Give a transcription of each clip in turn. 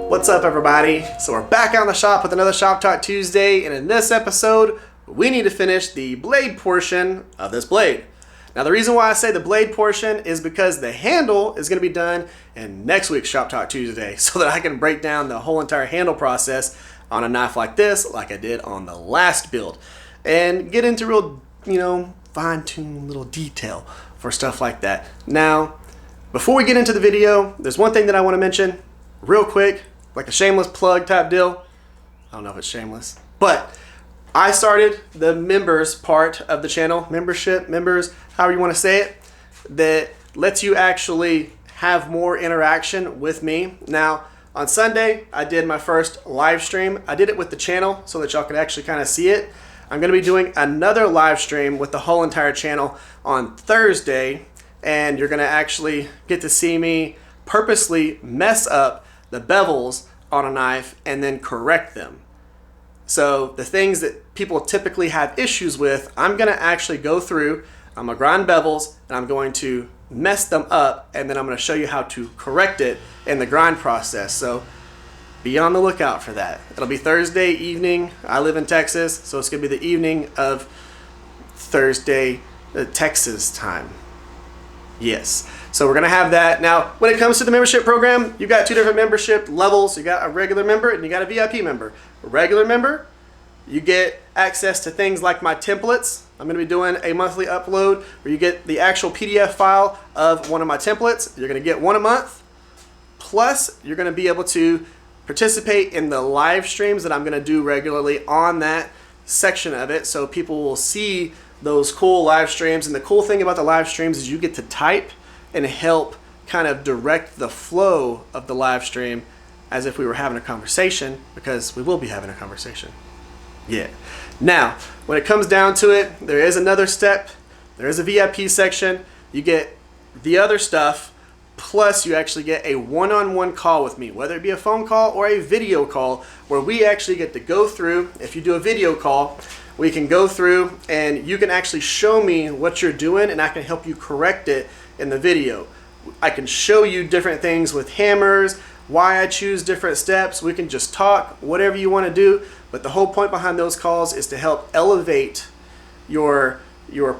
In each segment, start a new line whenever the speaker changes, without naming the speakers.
What's up, everybody? So we're back on the shop with another Shop Talk Tuesday, and in this episode we need to finish the blade portion of this blade. Now the reason why I say the blade portion is because the handle is going to be done in next week's Shop Talk Tuesday, so that I can break down the whole entire handle process on a knife like this, like I did on the last build, and get into real, fine-tuned little detail for stuff like that. Now, before we get into the video, there's one thing that I want to mention real quick, like a shameless plug type deal. I don't know if it's shameless, but I started the members part of the channel, members, however you want to say it, that lets you actually have more interaction with me. Now, on Sunday, I did my first live stream. I did it with the channel so that y'all could actually kind of see it. I'm going to be doing another live stream with the whole entire channel on Thursday, and you're going to actually get to see me purposely mess up the bevels on a knife and then correct them. So the things that people typically have issues with, I'm going to actually go through, I'm going to grind bevels, and I'm going to mess them up, and then I'm going to show you how to correct it in the grind process. So be on the lookout for that. It'll be Thursday evening. I live in Texas, so it's going to be the evening of Thursday, Texas time. Yes. So we're going to have that. Now, when it comes to the membership program, you've got two different membership levels. You got a regular member and you got a VIP member. A regular member, you get access to things like my templates. I'm going to be doing a monthly upload where you get the actual PDF file of one of my templates. You're going to get one a month. Plus, you're going to be able to participate in the live streams that I'm going to do regularly on that section of it. So people will see those cool live streams. And the cool thing about the live streams is you get to type and help kind of direct the flow of the live stream as if we were having a conversation, because we will be having a conversation. Yeah. Now, when it comes down to it, there is another step. There is a VIP section. You get the other stuff, plus you actually get a one-on-one call with me, whether it be a phone call or a video call, where we actually get to go through. If you do a video call, we can go through and you can actually show me what you're doing, and I can help you correct it in the video. I can show you different things with hammers, why I choose different steps. We can just talk, whatever you want to do. But the whole point behind those calls is to help elevate your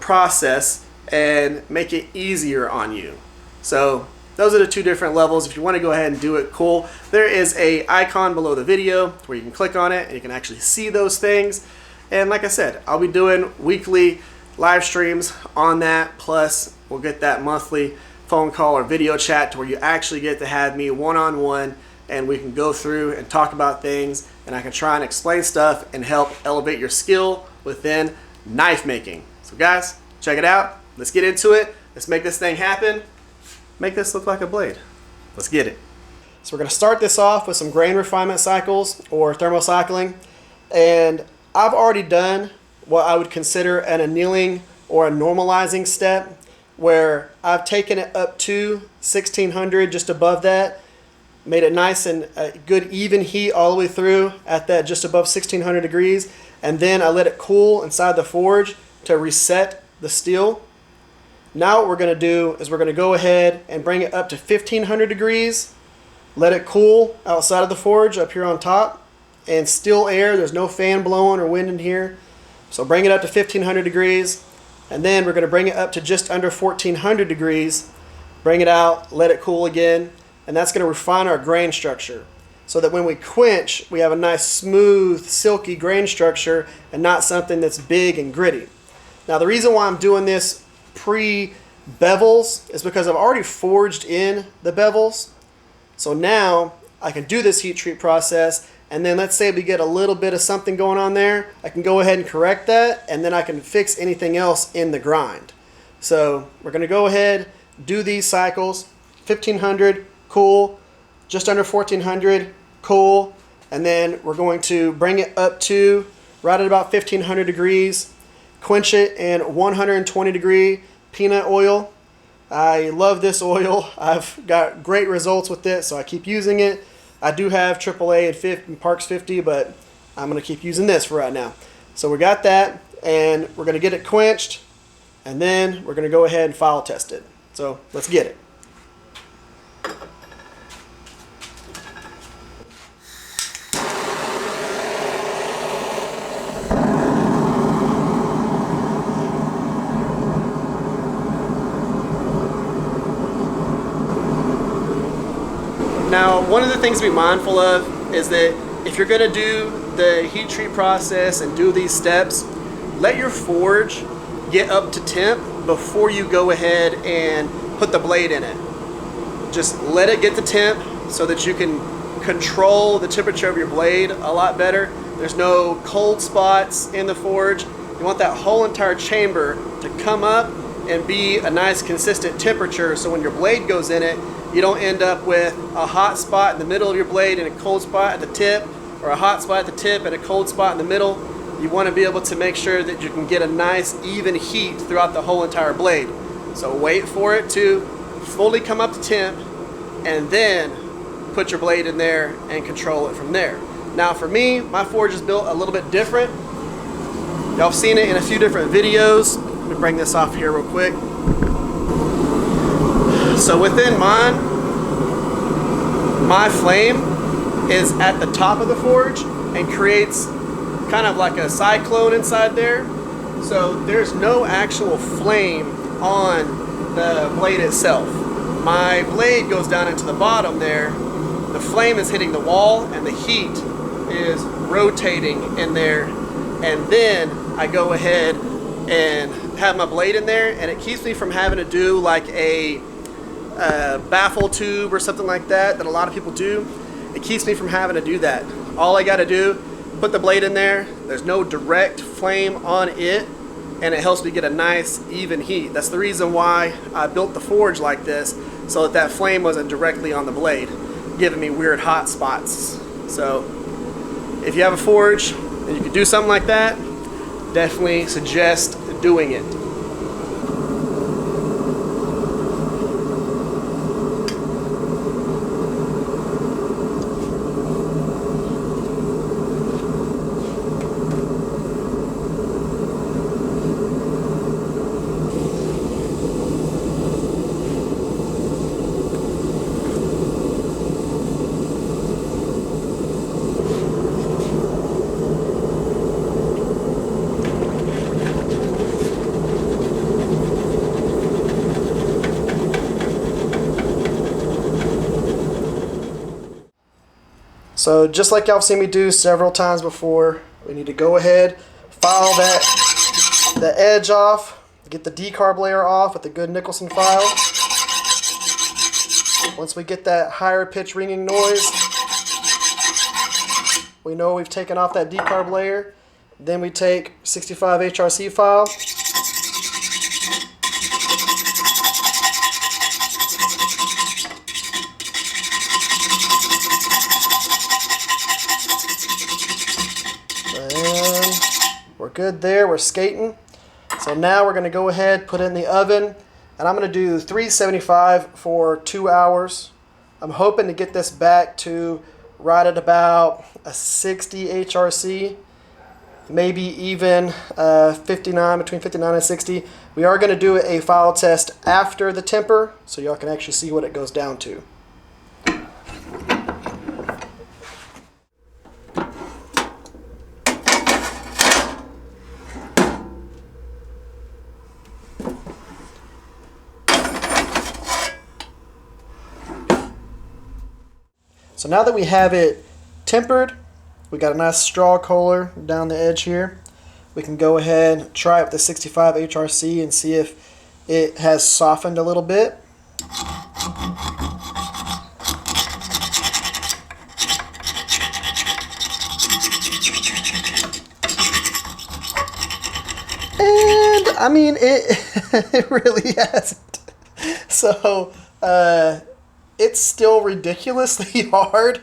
process and make it easier on you. So those are the two different levels. If you want to go ahead and do it, cool. There is a icon below the video where you can click on it and you can actually see those things. And like I said, I'll be doing weekly live streams on that, plus we'll get that monthly phone call or video chat to where you actually get to have me one-on-one, and we can go through and talk about things, and I can try and explain stuff and help elevate your skill within knife making. So guys, check it out. Let's get into it. Let's make this thing happen. Make this look like a blade. Let's get it. So we're going to start this off with some grain refinement cycles or thermocycling, and I've already done what I would consider an annealing or a normalizing step, where I've taken it up to 1600, just above that, made it nice and a good even heat all the way through at that just above 1600 degrees, and then I let it cool inside the forge to reset the steel. Now what we're going to do is we're going to go ahead and bring it up to 1500 degrees, let it cool outside of the forge up here on top, and still air. There's no fan blowing or wind in here. So bring it up to 1500 degrees, and then we're going to bring it up to just under 1400 degrees, bring it out, let it cool again, and that's going to refine our grain structure so that when we quench, we have a nice smooth, silky grain structure and not something that's big and gritty. Now the reason why I'm doing this pre-bevels is because I've already forged in the bevels. So now I can do this heat treat process, and then let's say we get a little bit of something going on there, I can go ahead and correct that, and then I can fix anything else in the grind. So we're going to go ahead, do these cycles, 1500, cool, just under 1400, cool, and then we're going to bring it up to right at about 1500 degrees, quench it in 120 degree peanut oil. I love this oil. I've got great results with it, so I keep using it. I do have AAA and Parks 50, but I'm going to keep using this for right now. So we got that, and we're going to get it quenched, And then we're going to go ahead and file test it. So let's get it. Now, one of the things to be mindful of is that if you're going to do the heat treat process and do these steps, let your forge get up to temp before you go ahead and put the blade in it. Just let it get to temp so that you can control the temperature of your blade a lot better. There's no cold spots in the forge. You want that whole entire chamber to come up and be a nice consistent temperature, so when your blade goes in it, you don't end up with a hot spot in the middle of your blade and a cold spot at the tip, or a hot spot at the tip and a cold spot in the middle. You want to be able to make sure that you can get a nice even heat throughout the whole entire blade. So wait for it to fully come up to temp and then put your blade in there and control it from there. Now for me, my forge is built a little bit different. Y'all have seen it in a few different videos. Let me bring this off here real quick. So within mine, my flame is at the top of the forge and creates kind of like a cyclone inside there. So there's no actual flame on the blade itself. My blade goes down into the bottom there. The flame is hitting the wall and the heat is rotating in there. And then I go ahead and have my blade in there, and it keeps me from having to do like a baffle tube or something like that a lot of people do. It keeps me from having to do that. All I got to do, put the blade in there, there's no direct flame on it, and it helps me get a nice even heat. That's the reason why I built the forge like this, so that that flame wasn't directly on the blade, giving me weird hot spots. So if you have a forge and you can do something like that, definitely suggest doing it. So just like y'all have seen me do several times before, we need to go ahead, file the edge off, get the decarb layer off with a good Nicholson file. Once we get that higher pitch ringing noise, we know we've taken off that decarb layer. Then we take 65 HRC file. We're good there, we're skating. So now we're gonna go ahead, put it in the oven, and I'm gonna do 375 for 2 hours. I'm hoping to get this back to right at about a 60 HRC, maybe even 59, between 59 and 60. We are gonna do a file test after the temper, so y'all can actually see what it goes down to. So now that we have it tempered, we got a nice straw kohler down the edge here. We can go ahead and try it with the 65 HRC and see if it has softened a little bit. And I mean, it really hasn't. So, it's still ridiculously hard.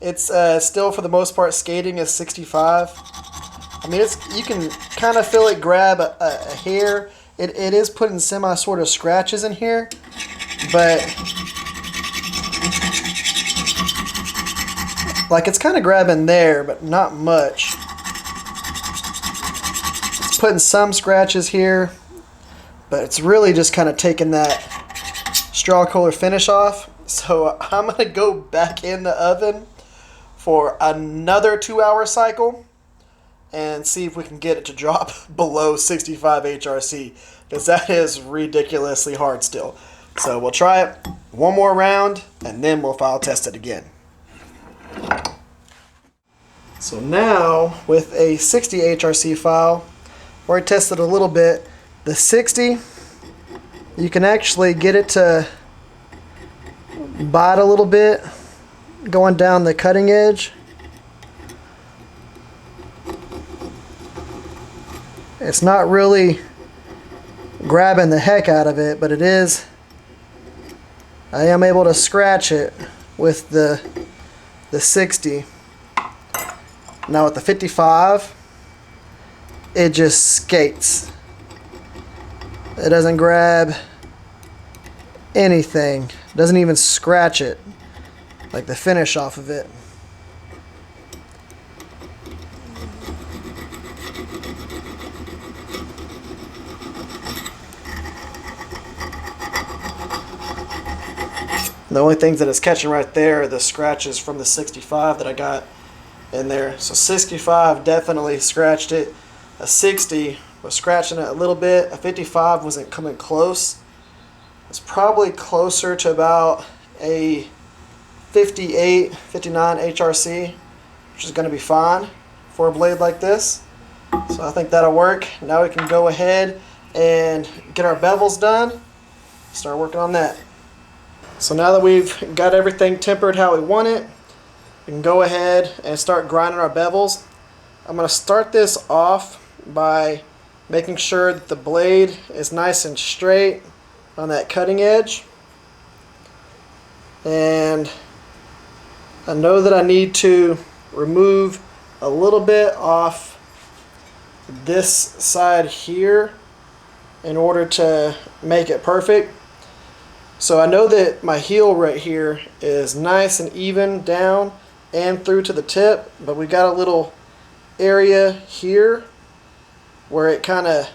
It's still, for the most part, skating is 65. I mean, you can kind of feel it grab a hair. It is putting semi sort of scratches in here, but like it's kind of grabbing there, but not much. It's putting some scratches here, but it's really just kind of taking that straw color finish off. So I'm going to go back in the oven for another 2-hour cycle and see if we can get it to drop below 65 HRC, because that is ridiculously hard still. So we'll try it one more round and then we'll file test it again. So now with a 60 HRC file, where I tested a little bit, the 60, you can actually get it to bite a little bit going down the cutting edge. It's not really grabbing the heck out of it, but it is. I am able to scratch it with the 60. Now with the 55, it just skates. It doesn't grab anything. It doesn't even scratch it, like the finish off of it. The only things that it's catching right there are the scratches from the 65 that I got in there. So 65 definitely scratched it. A 60 was scratching it a little bit. A 55 wasn't coming close. It's probably closer to about a 58, 59 HRC, which is going to be fine for a blade like this. So I think that'll work. Now we can go ahead and get our bevels done. Start working on that. So now that we've got everything tempered how we want it, we can go ahead and start grinding our bevels. I'm going to start this off by making sure that the blade is nice and straight on that cutting edge. And I know that I need to remove a little bit off this side here in order to make it perfect. So I know that my heel right here is nice and even down and through to the tip, but we got a little area here where it kind of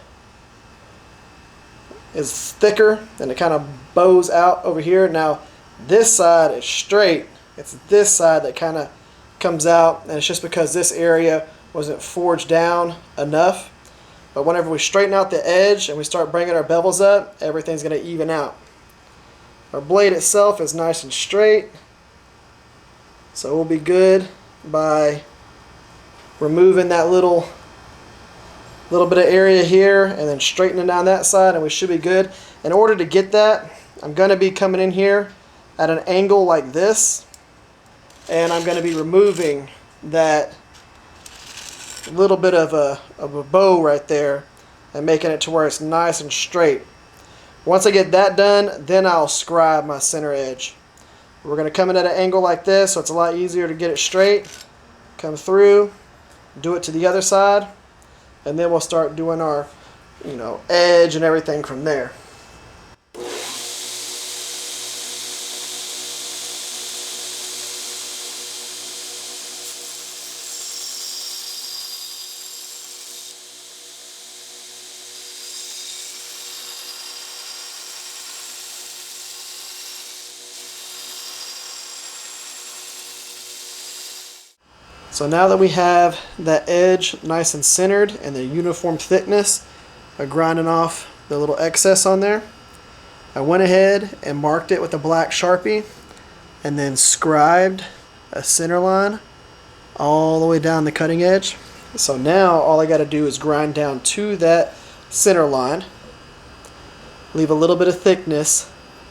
is thicker and it kind of bows out over here. Now this side is straight. It's this side that kind of comes out, and it's just because this area wasn't forged down enough. But whenever we straighten out the edge and we start bringing our bevels up, everything's going to even out. Our blade itself is nice and straight, so we'll be good by removing that little bit of area here and then straightening down that side, and we should be good. In order to get that, I'm going to be coming in here at an angle like this, and I'm going to be removing that little bit of a bow right there and making it to where it's nice and straight. Once I get that done, then I'll scribe my center edge. We're going to come in at an angle like this, so it's a lot easier to get it straight. Come through, do it to the other side, and then we'll start doing our, edge and everything from there. So now that we have that edge nice and centered and the uniform thickness by grinding off the little excess on there, I went ahead and marked it with a black Sharpie and then scribed a center line all the way down the cutting edge. So now all I got to do is grind down to that center line, leave a little bit of thickness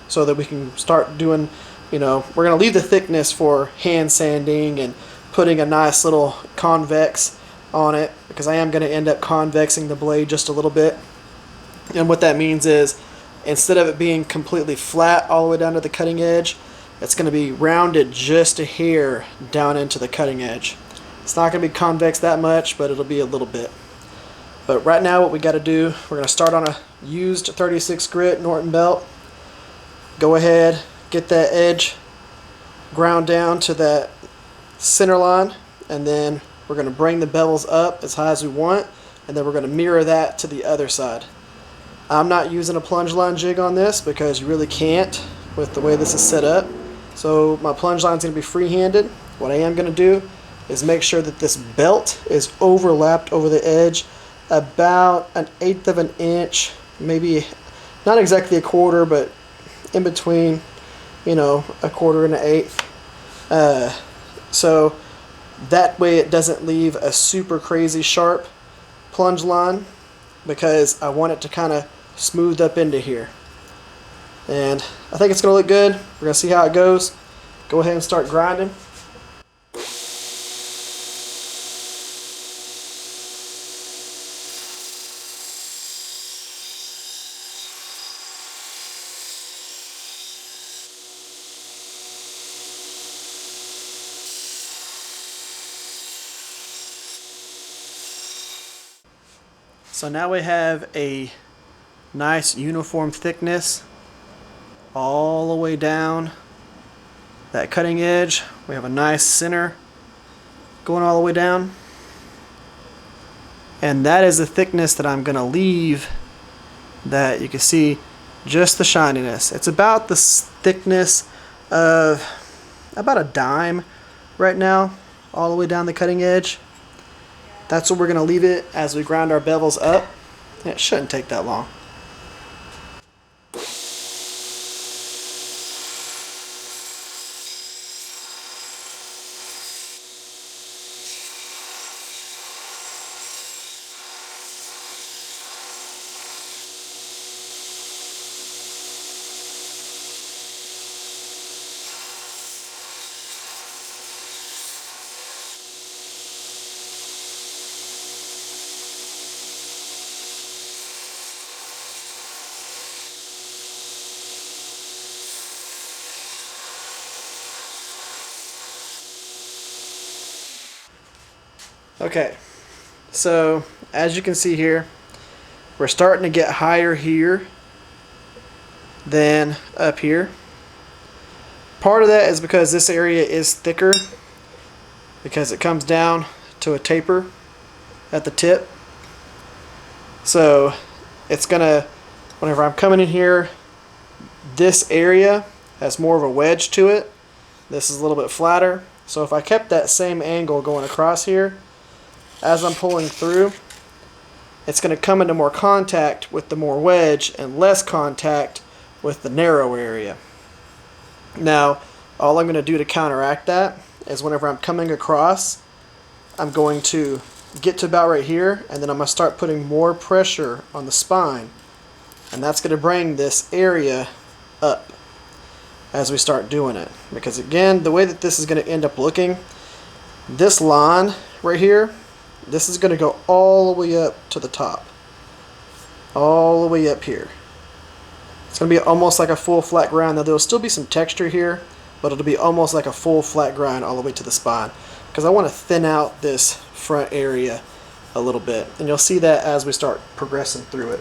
so that we can start doing, we're going to leave the thickness for hand sanding and putting a nice little convex on it, because I am going to end up convexing the blade just a little bit. And what that means is, instead of it being completely flat all the way down to the cutting edge, it's going to be rounded just a hair down into the cutting edge. It's not going to be convex that much, but it'll be a little bit. But right now what we got to do, we're going to start on a used 36 grit Norton belt. Go ahead, get that edge ground down to that center line, and then we're going to bring the bevels up as high as we want, and then we're going to mirror that to the other side. I'm not using a plunge line jig on this because you really can't with the way this is set up. So my plunge line is going to be free-handed. What I am going to do is make sure that this belt is overlapped over the edge about 1/8 of an inch, maybe not exactly a quarter, but in between, you know, a quarter and 1/8. So that way it doesn't leave a super crazy sharp plunge line, because I want it to kind of smooth up into here. And I think it's going to look good. We're going to see how it goes. Go ahead and start grinding. So now we have a nice uniform thickness all the way down that cutting edge. We have a nice center going all the way down. And that is the thickness that I'm going to leave, that you can see just the shininess. It's about the thickness of about a dime right now, all the way down the cutting edge. That's what we're going to leave it as we grind our bevels up. It shouldn't take that long. Okay, so as you can see here, we're starting to get higher here than up here. Part of that is because this area is thicker, because it comes down to a taper at the tip. So it's gonna, whenever I'm coming in here, this area has more of a wedge to it. This is a little bit flatter. So if I kept that same angle going across here, as I'm pulling through, it's going to come into more contact with the more wedge and less contact with the narrow area. Now, all I'm going to do to counteract that is whenever I'm coming across, I'm going to get to about right here, and then I'm going to start putting more pressure on the spine. And that's going to bring this area up as we start doing it. Because again, the way that this is going to end up looking, this line right here, this is going to go all the way up to the top. All the way up here. It's going to be almost like a full flat grind. Now, there will still be some texture here, but it'll be almost like a full flat grind all the way to the spine. Because I want to thin out this front area a little bit. And you'll see that as we start progressing through it.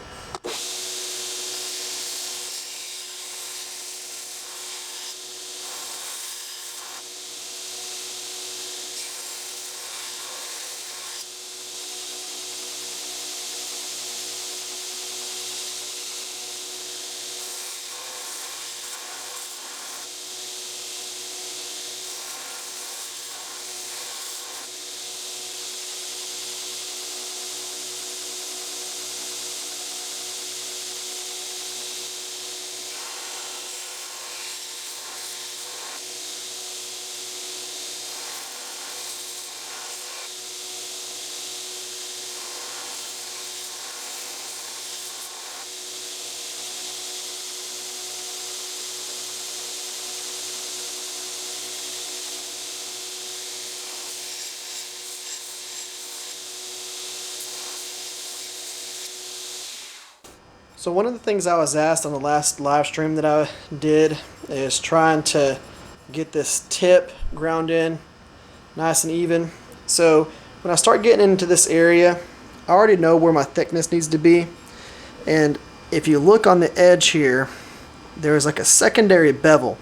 So one of the things I was asked on the last live stream that I did is trying to get this tip ground in nice and even. So when I start getting into this area, I already know where my thickness needs to be. And if you look on the edge here, there's like a secondary bevel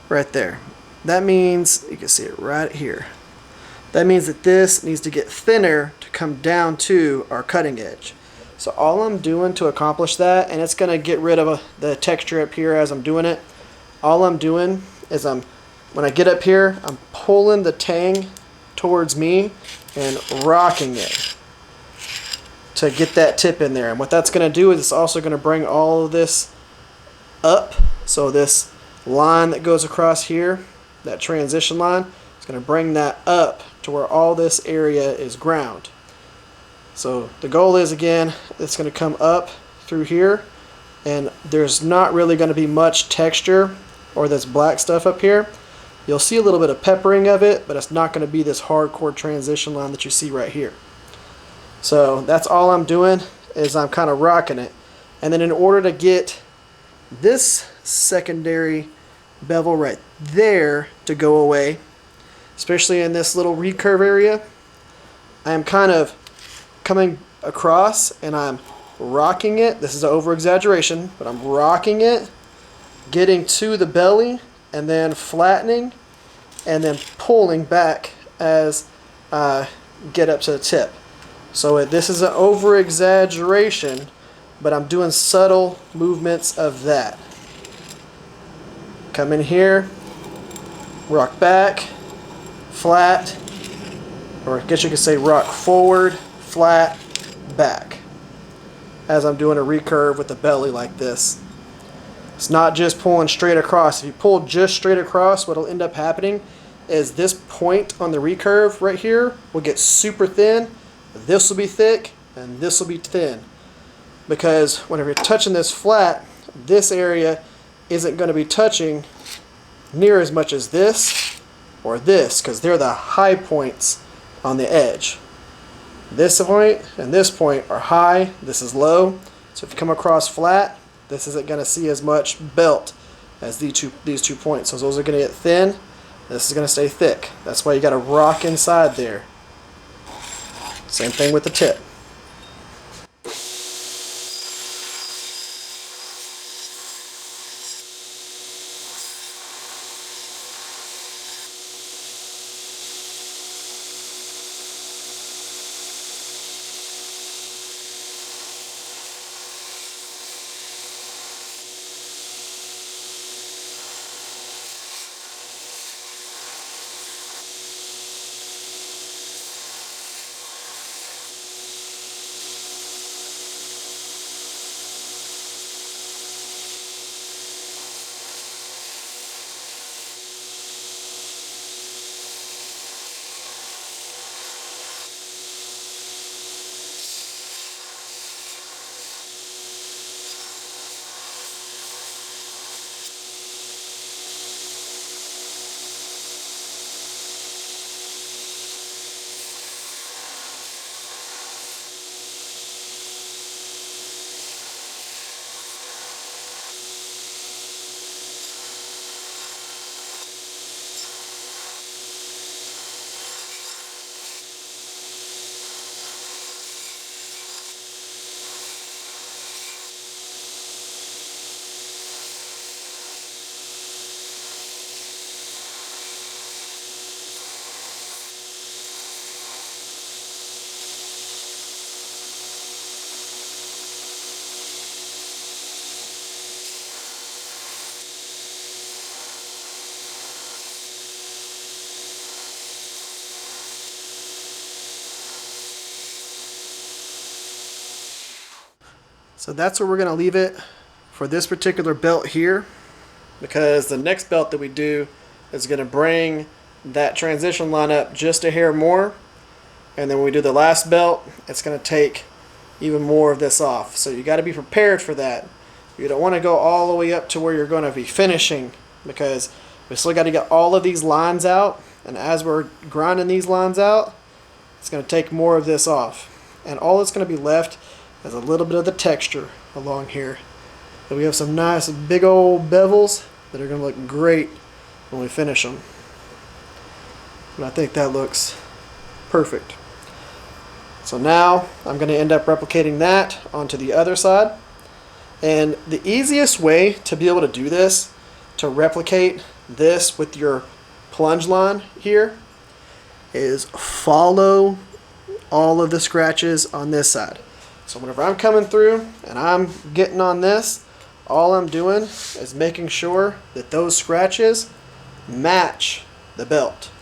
right there. That means, you can see it right here. That means that this needs to get thinner to come down to our cutting edge. So all I'm doing to accomplish that, and it's going to get rid of the texture up here as I'm doing it, all I'm doing is when I get up here, I'm pulling the tang towards me and rocking it to get that tip in there. And what that's going to do is it's also going to bring all of this up. So this line that goes across here, that transition line, it's going to bring that up to where all this area is ground. So the goal is, again, it's going to come up through here, and there's not really going to be much texture or this black stuff up here. You'll see a little bit of peppering of it, but it's not going to be this hardcore transition line that you see right here. So that's all I'm doing, is I'm kind of rocking it. And then in order to get this secondary bevel right there to go away, especially in this little recurve area, I am kind of coming across and I'm rocking it. This is an over exaggeration, but I'm rocking it, getting to the belly and then flattening and then pulling back as I get up to the tip. So this is an over exaggeration, but I'm doing subtle movements of that. Come in here, rock back, flat, or I guess you could say rock forward, flat, back, as I'm doing a recurve with the belly like this. It's not just pulling straight across. If you pull just straight across, what will end up happening is this point on the recurve right here will get super thin, this will be thick, and this will be thin. Because whenever you're touching this flat, this area isn't going to be touching near as much as this or this, because they're the high points on the edge. This point and this point are high, this is low. So if you come across flat, this isn't going to see as much belt as these two points. So those are going to get thin, this is going to stay thick. That's why you got to rock inside there. Same thing with the tip. So that's where we're going to leave it for this particular belt here, because the next belt that we do is going to bring that transition line up just a hair more, and then when we do the last belt, it's going to take even more of this off. So you got to be prepared for that. You don't want to go all the way up to where you're going to be finishing, because we still got to get all of these lines out, and as we're grinding these lines out, it's going to take more of this off, and all that's going to be left is a little bit of the texture along here. But we have some nice big old bevels that are going to look great when we finish them. And I think that looks perfect. So now I'm going to end up replicating that onto the other side. And the easiest way to be able to do this, to replicate this with your plunge line here, is follow all of the scratches on this side. So whenever I'm coming through and I'm getting on this, all I'm doing is making sure that those scratches match the belt.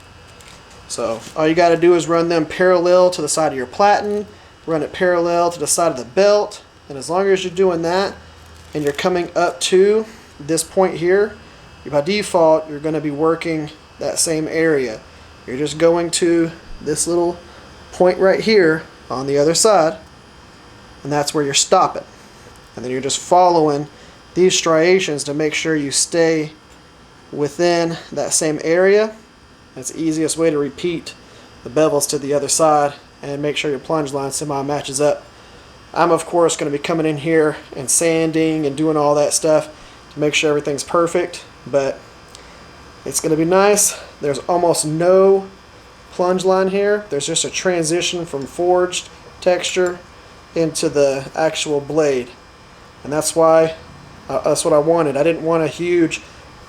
So all you got to do is run them parallel to the side of your platen, run it parallel to the side of the belt, and as long as you're doing that and you're coming up to this point here, by default you're going to be working that same area. You're just going to this little point right here on the other side, and that's where you're stopping. And then you're just following these striations to make sure you stay within that same area. That's the easiest way to repeat the bevels to the other side and make sure your plunge line semi-matches up. I'm of course going to be coming in here and sanding and doing all that stuff to make sure everything's perfect, but it's going to be nice. There's almost no plunge line here. There's just a transition from forged texture into the actual blade, and that's why that's what I wanted. I didn't want a huge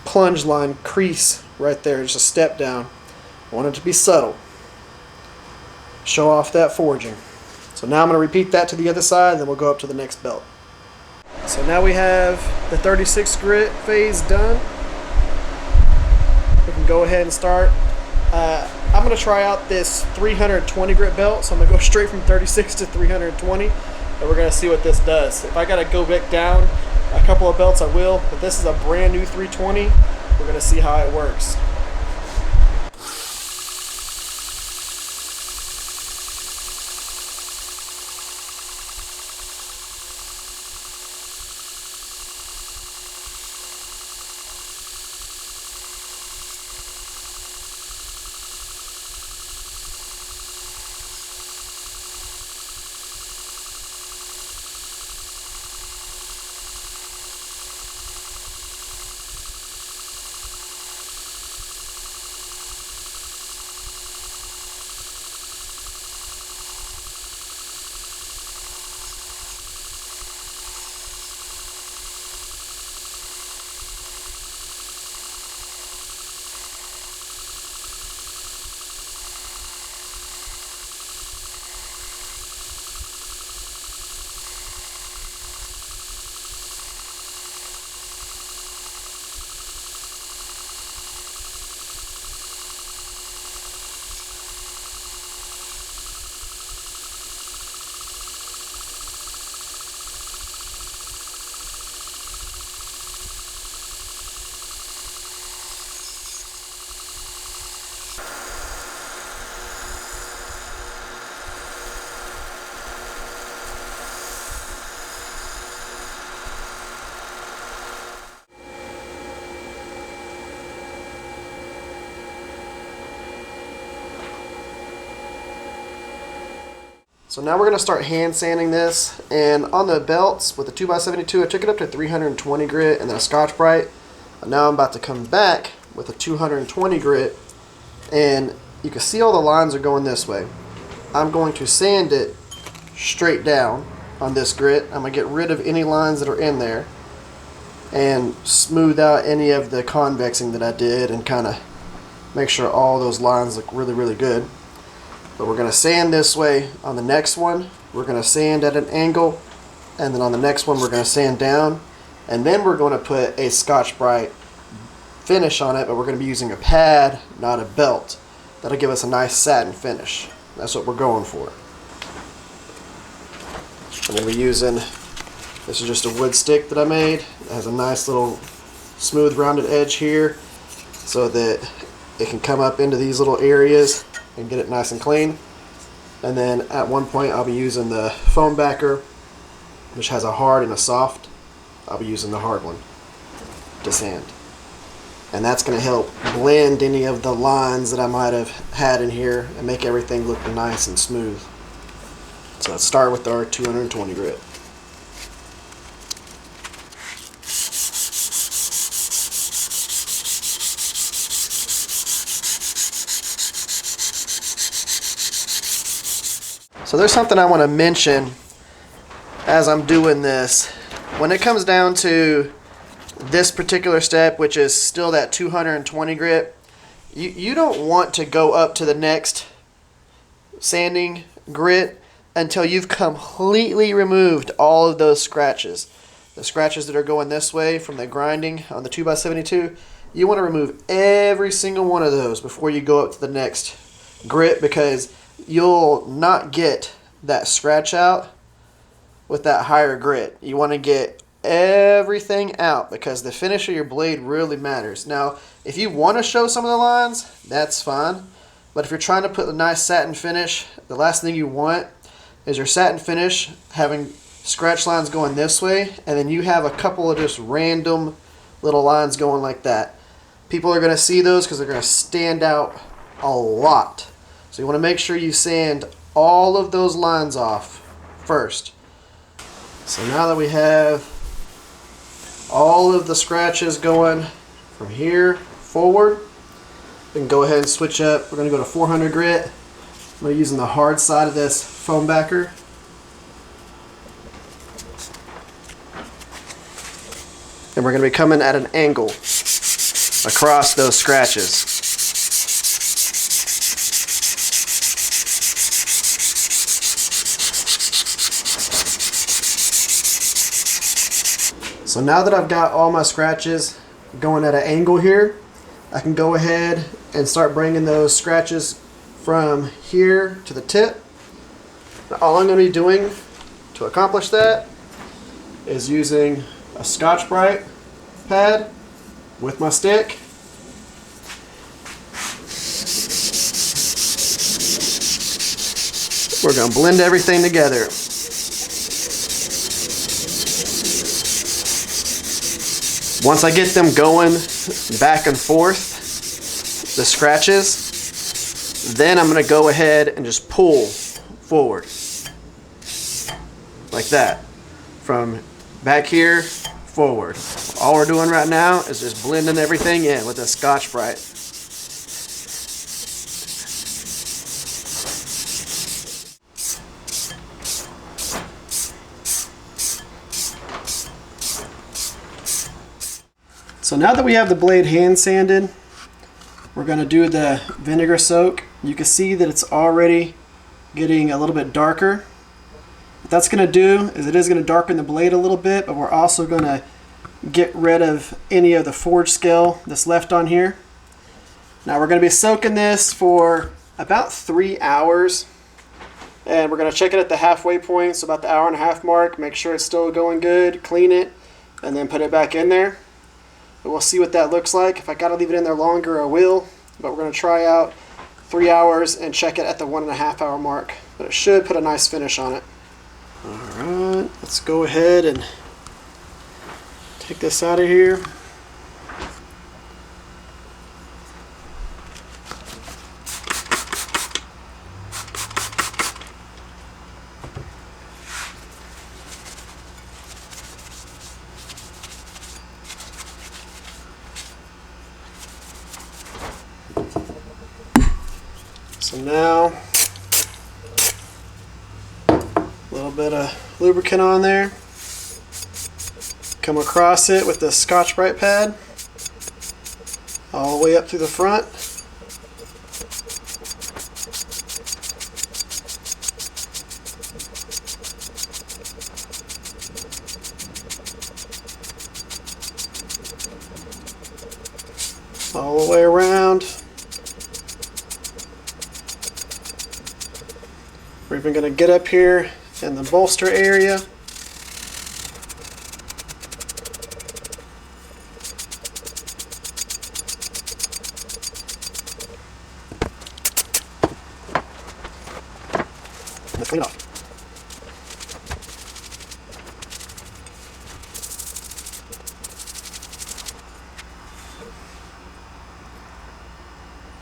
plunge line crease right there, just a step down. I want it to be subtle, show off that forging. So now I'm going to repeat that to the other side, and then we'll go up to the next belt. So now we have the 36 grit phase done. We can go ahead and start. I'm going to try out this 320 grit belt, so I'm going to go straight from 36 to 320, and we're going to see what this does. If I got to go back down a couple of belts, I will, but this is a brand new 320. We're going to see how it works. So now we're going to start hand sanding this, and on the belts with the 2x72 I took it up to 320 grit and then a Scotch-Brite. Now I'm about to come back with a 220 grit, and you can see all the lines are going this way. I'm going to sand it straight down on this grit. I'm going to get rid of any lines that are in there and smooth out any of the convexing that I did and kind of make sure all those lines look really, really good. But we're going to sand this way. On the next one, we're going to sand at an angle, and then on the next one, we're going to sand down, and then we're going to put a Scotch-Brite finish on it, but we're going to be using a pad, not a belt. That'll give us a nice satin finish. That's what we're going for. I'm going to be using, this is just a wood stick that I made. It has a nice little smooth rounded edge here so that it can come up into these little areas and get it nice and clean. And then at one point I'll be using the foam backer, which has a hard and a soft. I'll be using the hard one to sand. And that's going to help blend any of the lines that I might have had in here and make everything look nice and smooth. So let's start with our 220 grit. So there's something I want to mention as I'm doing this. When it comes down to this particular step, which is still that 220 grit, you don't want to go up to the next sanding grit until you've completely removed all of those scratches. The scratches that are going this way from the grinding on the 2x72, you want to remove every single one of those before you go up to the next grit, because you'll not get that scratch out with that higher grit. You want to get everything out because the finish of your blade really matters. Now, if you want to show some of the lines, that's fine. But if you're trying to put a nice satin finish, the last thing you want is your satin finish having scratch lines going this way, and then you have a couple of just random little lines going like that. People are going to see those because they're going to stand out a lot. So you want to make sure you sand all of those lines off first. So now that we have all of the scratches going from here forward, we can go ahead and switch up. We're going to go to 400 grit. We're using the hard side of this foam backer. And we're going to be coming at an angle across those scratches. So now that I've got all my scratches going at an angle here, I can go ahead and start bringing those scratches from here to the tip. Now, all I'm going to be doing to accomplish that is using a Scotch-Brite pad with my stick. We're going to blend everything together. Once I get them going back and forth, the scratches, then I'm going to go ahead and just pull forward like that from back here forward. All we're doing right now is just blending everything in with a Scotch-Brite. So now that we have the blade hand sanded, we're going to do the vinegar soak. You can see that it's already getting a little bit darker. What that's going to do is it is going to darken the blade a little bit, but we're also going to get rid of any of the forge scale that's left on here. Now we're going to be soaking this for about 3 hours, and we're going to check it at the halfway point, so about the hour and a half mark. Make sure it's still going good, clean it, and then put it back in there. But we'll see what that looks like. If I got to leave it in there longer, I will, but we're going to try out 3 hours and check it at the 1.5 hour mark, but it should put a nice finish on it. Alright, let's go ahead and take this out of here. So now, a little bit of lubricant on there. Come across it with the Scotch-Brite pad all the way up through the front. All the way around. We're even going to get up here in the bolster area. Let's clean it off.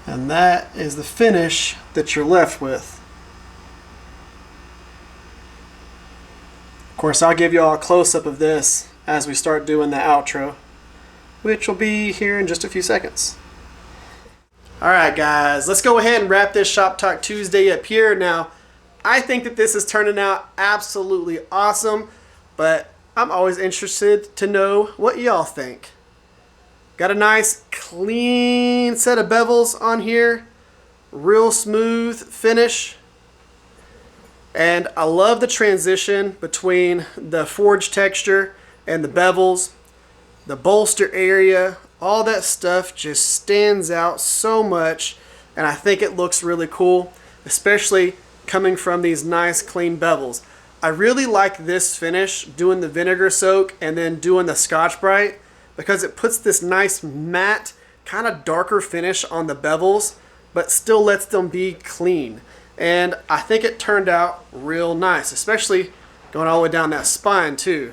And that is the finish that you're left with. Of course, I'll give you all a close-up of this as we start doing the outro, which will be here in just a few seconds. Alright guys, let's go ahead and wrap this Shop Talk Tuesday up here. Now, I think that this is turning out absolutely awesome, but I'm always interested to know what y'all think. Got a nice clean set of bevels on here, real smooth finish. And I love the transition between the forge texture and the bevels, the bolster area, all that stuff just stands out so much, and I think it looks really cool, especially coming from these nice clean bevels. I really like this finish, doing the vinegar soak and then doing the Scotch Brite, because it puts this nice matte, kind of darker finish on the bevels, but still lets them be clean. And I think it turned out real nice, especially going all the way down that spine too.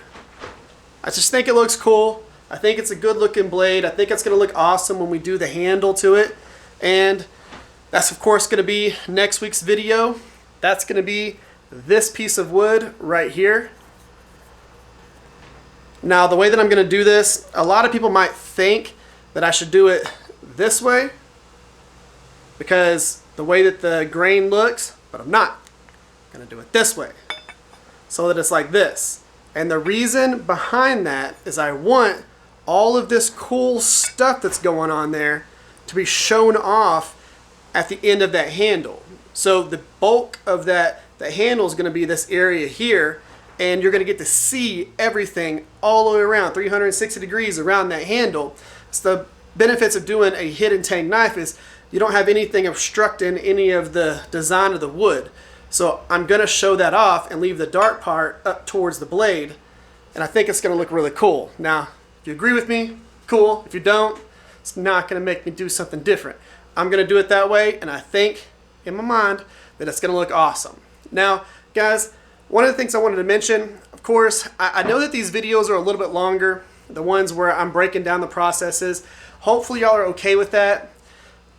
I just think it looks cool. I think it's a good looking blade. I think it's going to look awesome when we do the handle to it. And that's of course going to be next week's video. That's going to be this piece of wood right here. Now the way that I'm going to do this, a lot of people might think that I should do it this way because the way that the grain looks, but I'm not. I'm going to do it this way so that it's like this. And the reason behind that is I want all of this cool stuff that's going on there to be shown off at the end of that handle. So the bulk of that, the handle is going to be this area here, and you're going to get to see everything all the way around, 360 degrees around that handle. So the benefits of doing a hidden tang knife is you don't have anything obstructing any of the design of the wood. So I'm going to show that off and leave the dark part up towards the blade, and I think it's going to look really cool. Now, if you agree with me, cool. If you don't, it's not going to make me do something different. I'm going to do it that way, and I think in my mind that it's going to look awesome. Now, guys, one of the things I wanted to mention, of course, I know that these videos are a little bit longer, the ones where I'm breaking down the processes. Hopefully y'all are okay with that.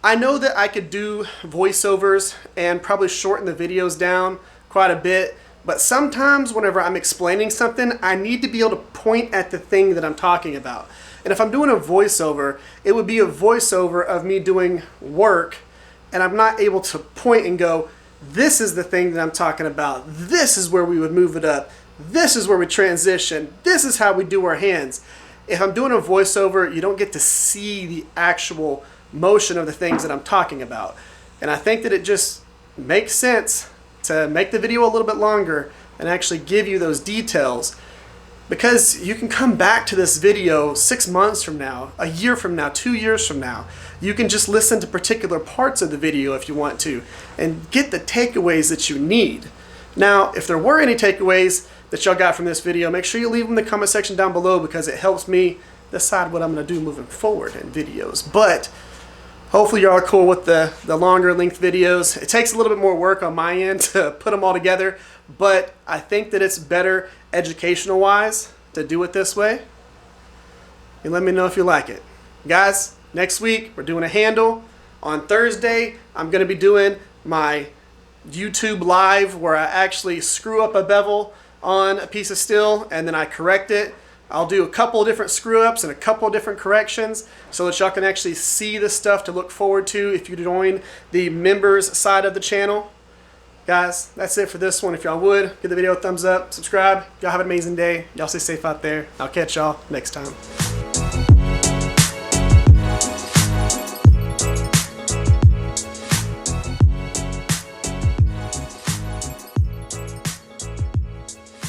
I know that I could do voiceovers and probably shorten the videos down quite a bit, but sometimes whenever I'm explaining something, I need to be able to point at the thing that I'm talking about. And if I'm doing a voiceover, it would be a voiceover of me doing work, and I'm not able to point and go, this is the thing that I'm talking about. This is where we would move it up. This is where we transition. This is how we do our hands. If I'm doing a voiceover, you don't get to see the actual motion of the things that I'm talking about. And I think that it just makes sense to make the video a little bit longer and actually give you those details, because you can come back to this video 6 months from now, a year from now, 2 years from now. You can just listen to particular parts of the video if you want to and get the takeaways that you need. Now, if there were any takeaways that y'all got from this video, make sure you leave them in the comment section down below, because it helps me decide what I'm going to do moving forward in videos. But hopefully y'all are cool with the longer length videos. It takes a little bit more work on my end to put them all together, but I think that it's better educational wise to do it this way. And let me know if you like it. Guys, next week we're doing a handle. On Thursday I'm going to be doing my YouTube live where I actually screw up a bevel on a piece of steel and then I correct it. I'll do a couple of different screw ups and a couple of different corrections so that y'all can actually see the stuff to look forward to if you join the members side of the channel. Guys, that's it for this one. If y'all would, give the video a thumbs up, subscribe. Y'all have an amazing day. Y'all stay safe out there. I'll catch y'all next time.